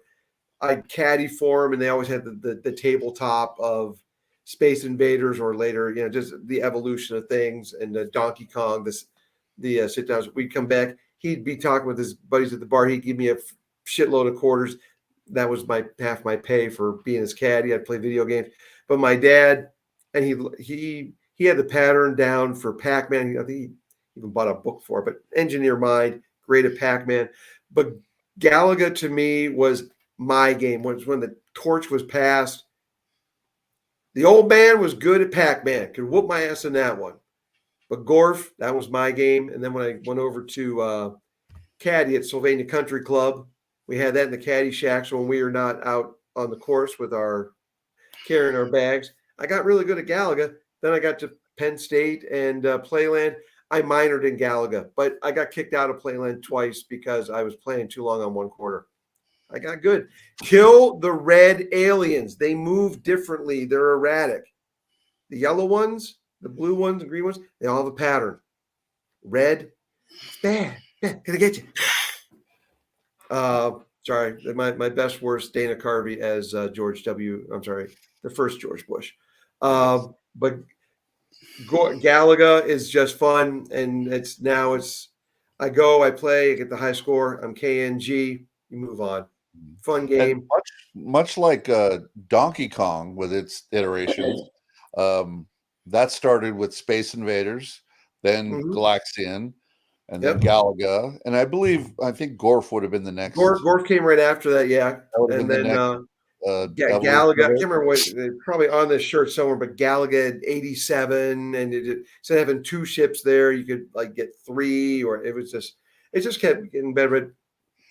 I'd caddy for him, and they always had the tabletop of Space Invaders, or later, just the evolution of things, and Donkey Kong, the sit downs. We'd come back. He'd be talking with his buddies at the bar. He'd give me a shitload of quarters. That was half my pay for being his caddy. I'd play video games. But my dad, and he had the pattern down for Pac-Man. I think he even bought a book for it. But Engineer Mind, great at Pac-Man. But Galaga to me was my game. When the torch was passed, the old man was good at Pac-Man. Could whoop my ass in that one. But Gorf, that was my game. And then when I went over to caddy at Sylvania Country Club, we had that in the caddy shack. So when we were not out on the course with carrying our bags, I got really good at Galaga. Then I got to Penn State and Playland. I minored in Galaga, but I got kicked out of Playland twice because I was playing too long on one quarter. I got good. Kill the red aliens. They move differently. They're erratic. The yellow ones, the blue ones, the green ones, they all have a pattern. Red, bad. Gonna get you. Sorry, my best worst Dana Carvey as George W. I'm sorry, the first George Bush. But Galaga is just fun, and I go, I play, I get the high score. I'm KNG. You move on. Fun game. And much like Donkey Kong with its iterations, that started with Space Invaders, then Galaxian, and then Galaga, and I think Gorf would have been the next. Gorf came right after that, yeah. And then Galaga. I can't remember what, probably on this shirt somewhere, but Galaga 87, and instead of having 2 ships there, you could get 3, or it just kept getting better. But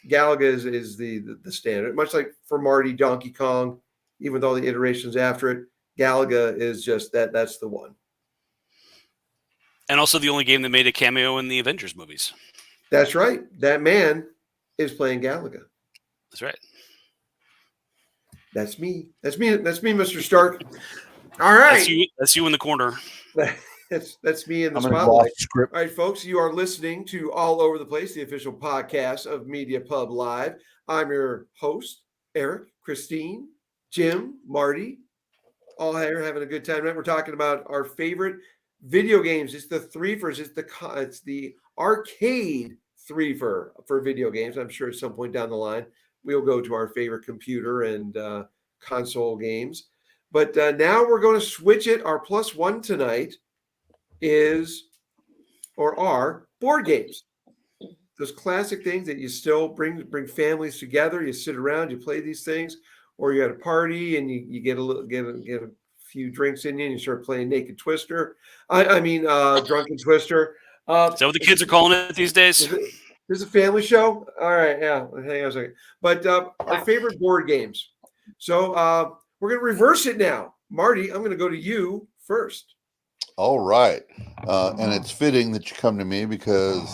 Galaga is the standard, much like for Marty, Donkey Kong, even though the iterations after it, Galaga is just that's the one. And also the only game that made a cameo in the Avengers movies. That's right. That man is playing Galaga. That's right. That's me. That's me, Mr. Stark. All right. That's you in the corner. That's me in the spotlight. All right, folks, you are listening to All Over the Place, the official podcast of Media Pub Live. I'm your host, Eric, Christine, Jim, Marty. all here having a good time. We're talking about our favorite video games. It's the Threefers. It's the arcade Threefer for video games. I'm sure at some point down the line we'll go to our favorite computer and console games. But now we're going to switch it. Our plus one tonight are board games. Those classic things that you still bring families together. You sit around, you play these things, or you're at a party and you get a few drinks in you and you start playing Naked Twister. Drunken Twister. Is that what the kids are calling it these days? Is this a family show? All right, yeah. Hang on a second. But our favorite board games. So we're going to reverse it now. Marty, I'm going to go to you first. All right. And it's fitting that you come to me because,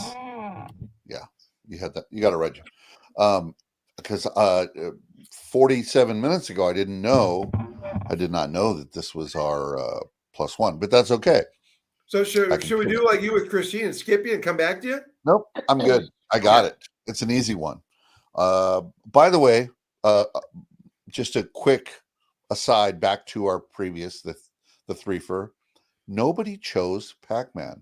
you had that. You got it right. Because 47 minutes ago, I did not know that this was our plus one, but that's okay. So should we do like you with Christine and Skippy and come back to you? Nope, I'm good. I got it. It's an easy one. By the way, just a quick aside back to our previous, the Threefer. Nobody chose Pac-Man.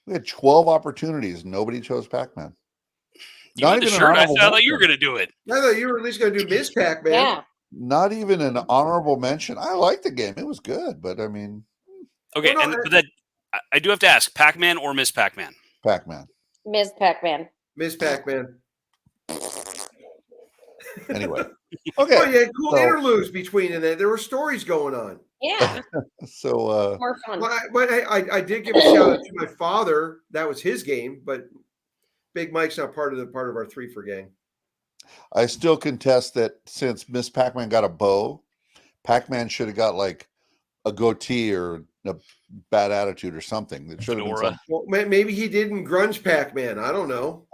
We had 12 opportunities. Nobody chose Pac-Man. You had the shirt. I thought you were going to do it. I thought you were at least going to do Miss Pac-Man. Yeah. Not even an honorable mention. I liked the game. It was good, but I mean. Okay, I do have to ask, Pac-Man or Miss Pac-Man? Pac-Man. Ms. Pac-Man. Miss Pac-Man. Anyway. Okay. Oh, yeah, cool interludes between and there were stories going on. Yeah. So more fun. But I did give a shout out to my father. That was his game, but Big Mike's not part of our Threefer gang. I still contest that since Miss Pac-Man got a bow, Pac-Man should have got like a goatee or a bad attitude or something. That should have been something. Well, maybe he did in Grunge Pac-Man. I don't know.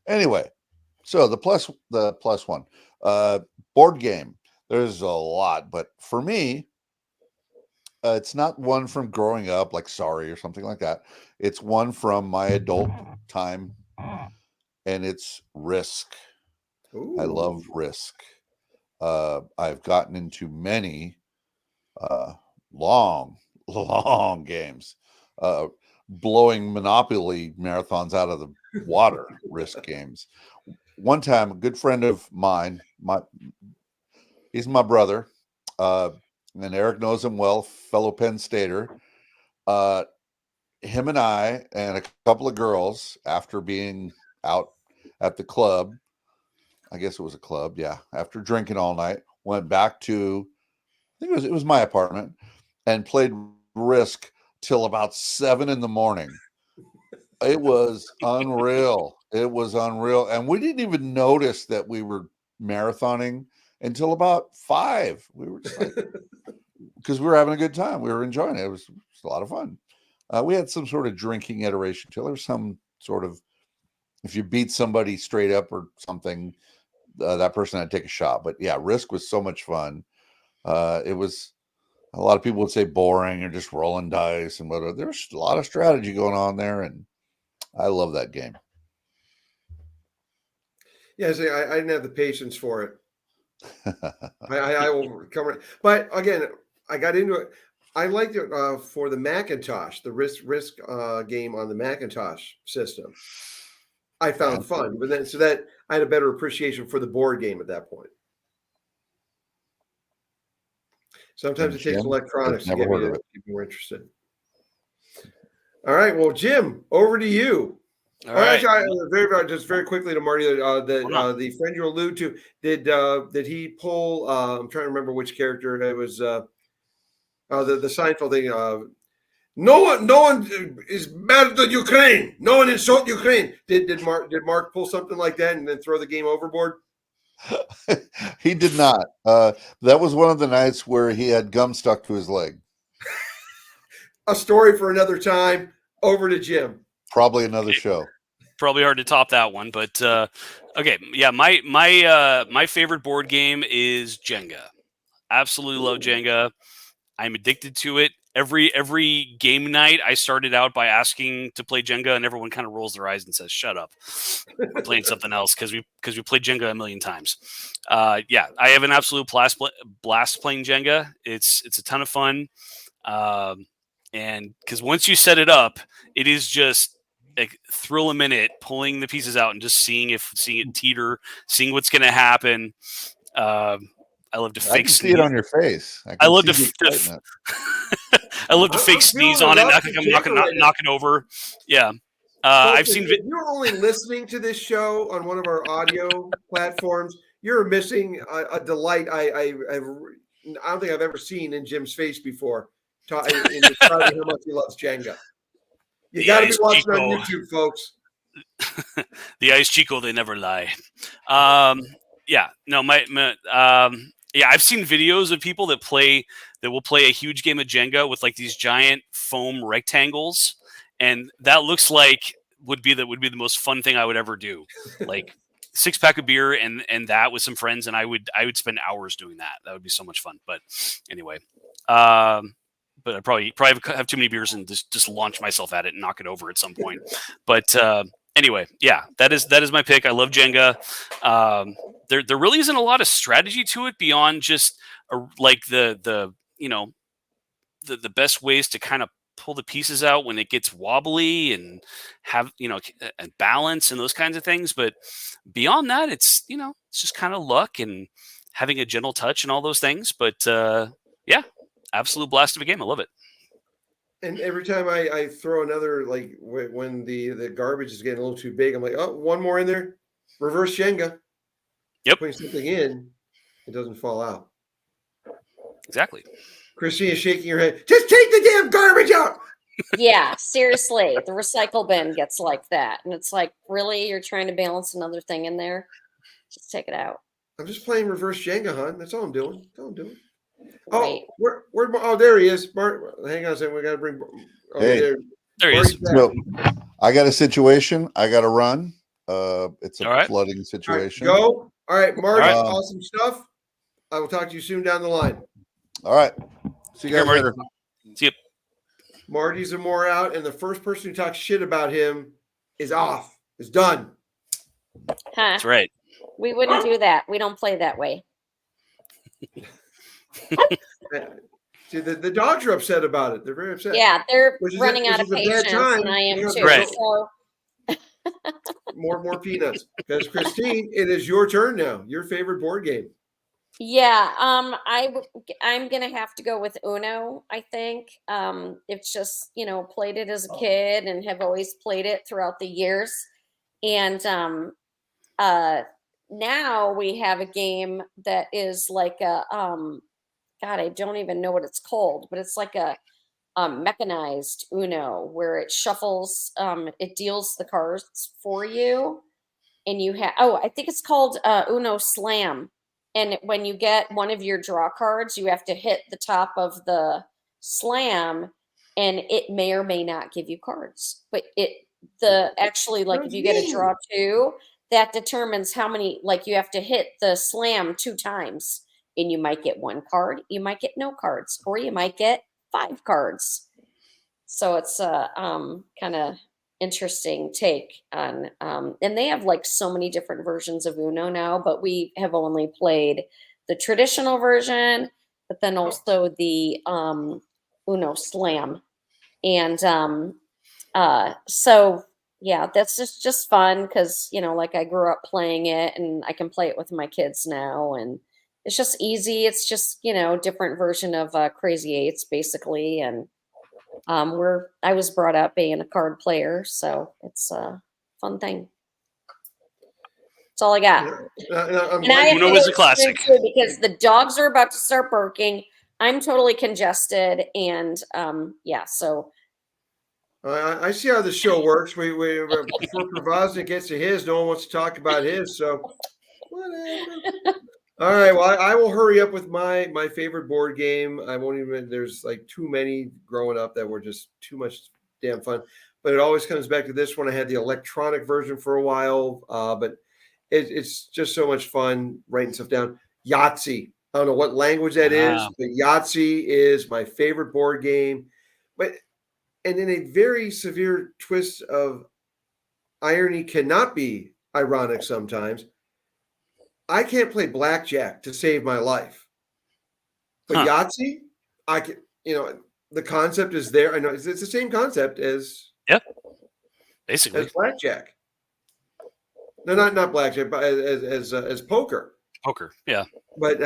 Anyway, so the plus one board game. There's a lot, but for me, it's not one from growing up like Sorry or something like that. It's one from my adult time, and it's Risk. Ooh. I love Risk. I've gotten into many long games, blowing Monopoly marathons out of the water. Risk games. One time, a good friend of mine, he's my brother, and Eric knows him well, fellow Penn Stater. Him and I and a couple of girls, after being out at the club, I guess it was a club, yeah, after drinking all night, went back to, I think it was my apartment, and played Risk till about 7 a.m. It was unreal. It was unreal. And we didn't even notice that we were marathoning until about 5. We were just like, because we were having a good time. We were enjoying it. It was a lot of fun. We had some sort of drinking iteration too. There was some sort of, if you beat somebody straight up or something, that person had to take a shot. But yeah, Risk was so much fun. It was, a lot of people would say boring or just rolling dice and whatever. There's a lot of strategy going on there, and I love that game. Yeah, I didn't have the patience for it. I will come. But again, I got into it. I liked it for the Macintosh, the Risk game on the Macintosh system. I found fun, but then that I had a better appreciation for the board game at that point. Sometimes it takes electronics to get me to be more interested. All right, well, Jim, over to you. All right. Just very quickly to Marty, the friend you allude to, did he pull? I'm trying to remember which character it was. The Seinfeld thing. No one is mad at Ukraine. No one insult Ukraine. Did Mark pull something like that and then throw the game overboard? He did not. That was one of the nights where he had gum stuck to his leg. A story for another time. Over to Jim. Probably another show. Probably hard to top that one, but okay, yeah. My favorite board game is Jenga. Absolutely love Jenga. I'm addicted to it. every game night, I started out by asking to play Jenga, and everyone kind of rolls their eyes and says, "Shut up, we're playing something else," because we played Jenga a million times. Yeah, I have an absolute blast playing Jenga. It's a ton of fun, and because once you set it up, it is just like thrill a minute pulling the pieces out and just seeing it teeter, seeing what's going to happen. I love to fake. I can see it on your face. I love to. I love to fake sneeze on it. Not like I'm knocking over. Yeah. I've seen. If you're only listening to this show on one of our audio platforms, you're missing a delight. I don't think I've ever seen in Jim's face before. In describing how much he loves Jenga. You got to be watching Chico. On YouTube, folks. The Ice Chico, they never lie. Yeah. No, yeah, I've seen videos of people that will play a huge game of Jenga with like these giant foam rectangles, and that looks like would be the most fun thing I would ever do. Like 6-pack of beer and that with some friends, and I would spend hours doing that. That would be so much fun. But anyway, but I probably have too many beers and just launch myself at it and knock it over at some point. But anyway, yeah, that is my pick. I love Jenga. There really isn't a lot of strategy to it beyond just like the best ways to kind of pull the pieces out when it gets wobbly and have and balance and those kinds of things. But beyond that, it's just kind of luck and having a gentle touch and all those things. But yeah, absolute blast of a game. I love it. And every time I throw another, like when the garbage is getting a little too big, I'm like, oh, one more in there. Reverse Jenga. Yep. Putting something in, it doesn't fall out. Exactly. Christine is shaking her head. Just take the damn garbage out. Yeah, seriously. The recycle bin gets like that. And it's like, really? You're trying to balance another thing in there? Just take it out. I'm just playing reverse Jenga, hon. That's all I'm doing. That's all I'm doing. Right. Oh, there he is. Bart, hang on a second. We got to bring. Oh, hey, there he is. So, I got a situation. I got to run. It's a flooding situation. All right, go. All right, Marty. Awesome stuff. I will talk to you soon down the line. All right. See you guys later. See you. Marty's a more out, and the first person who talks shit about him is off. Is done. Huh. That's right. We wouldn't do that. We don't play that way. See, the dogs are upset about it. They're very upset. Yeah, they're running out of patience, and I am too. Right. So. more peanuts. Because Christine, it is your turn now. Your favorite board game. Yeah, I'm gonna have to go with Uno. I think it's just played it as a kid and have always played it throughout the years, and now we have a game that is like a God, I don't even know what it's called, but it's like a mechanized Uno where it shuffles, it deals the cards for you, and you have I think it's called Uno Slam. And when you get one of your draw cards, you have to hit the top of the slam, and it may or may not give you cards. But actually, like if you get a draw 2, that determines how many, like you have to hit the slam 2 times, and you might get 1 card, you might get no cards, or you might get 5 cards. So it's a kind of interesting take on and they have like so many different versions of Uno now, but we have only played the traditional version, but then also the Uno Slam. And so yeah, that's just fun because like I grew up playing it and I can play it with my kids now, and it's just easy. It's just different version of Crazy Eights basically. And I was brought up being a card player, so it's a fun thing. That's all I got. And I Uno is a classic because the dogs are about to start barking. I'm totally congested, and yeah. So I see how the show works. We before Pravaznik gets to his, no one wants to talk about his. So whatever. All right. Well, I will hurry up with my favorite board game. I won't even. There's like too many growing up that were just too much damn fun. But it always comes back to this one. I had the electronic version for a while, but it's just so much fun writing stuff down. Yahtzee. I don't know what language that is, but Yahtzee is my favorite board game. But and in a very severe twist of irony, cannot be ironic sometimes, I can't play blackjack to save my life. But Yahtzee, I can, the concept is there. I know it's the same concept as basically as blackjack. No, not blackjack, but as poker. Poker, yeah. But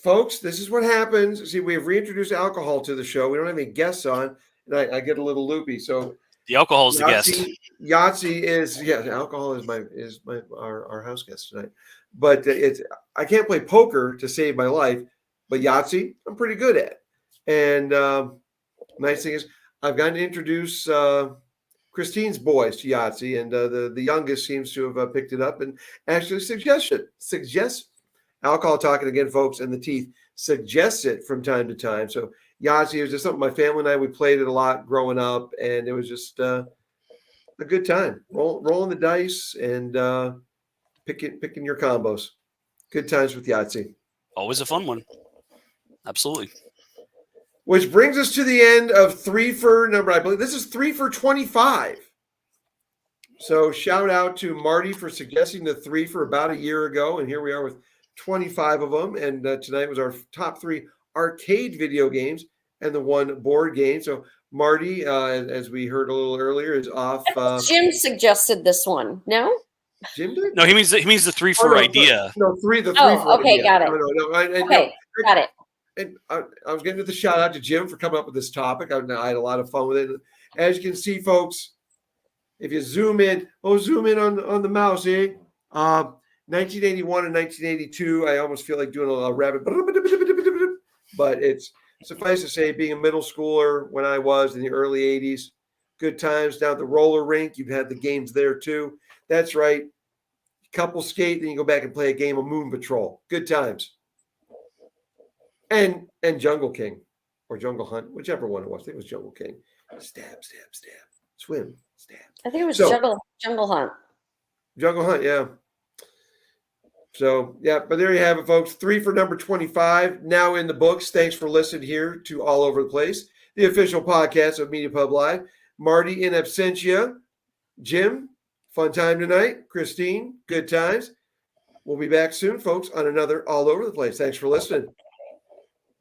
folks, this is what happens. See, we have reintroduced alcohol to the show. We don't have any guests on, and I get a little loopy. So the alcohol is the guest. Yahtzee is alcohol is our house guest tonight. But I can't play poker to save my life, but Yahtzee I'm pretty good at. And nice thing is I've gotten to introduce Christine's boys to Yahtzee, and the youngest seems to have picked it up and actually suggests alcohol talking again, folks, and the teeth suggests it from time to time. So Yahtzee was just something my family and I, we played it a lot growing up, and it was just a good time. Rolling the dice and picking your combos. Good times with Yahtzee. Always a fun one. Absolutely. Which brings us to the end of Threefer number, I believe this is Threefer 25. So shout out to Marty for suggesting the Threefer about a year ago. And here we are with 25 of them. And tonight was our top 3 arcade video games and the 1 board game. So Marty, as we heard a little earlier, is off. Jim suggested this one. No? Jim did? No, he means the Threefer idea. No, the Threefer okay, idea. got it. Okay, got it. And I was getting to the shout out to Jim for coming up with this topic. I had a lot of fun with it. As you can see, folks, if you zoom in on the mouse, 1981 and 1982, I almost feel like doing a rabbit, but it's suffice to say, being a middle schooler when I was in the early 80s, good times down at the roller rink. You've had the games there too. That's right. Couple skate, then you go back and play a game of Moon Patrol. Good times. And Jungle King or Jungle Hunt, whichever one it was. I think it was Jungle King. Stab, swim, stab. I think it was Jungle Hunt. Jungle Hunt, yeah. So, yeah, but there you have it, folks. Threefer number 25, now in the books. Thanks for listening here to All Over the Place, the official podcast of Media Pub Live. Marty in absentia. Jim, fun time tonight. Christine, good times. We'll be back soon, folks, on another All Over the Place. Thanks for listening.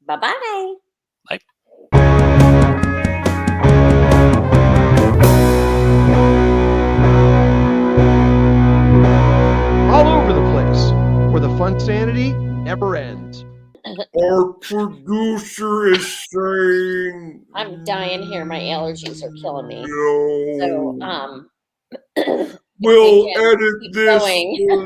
Bye-bye. Bye. All Over the Place, where the fun sanity never ends. Our producer is saying I'm dying here. My allergies are killing me. No. So, we'll edit this later.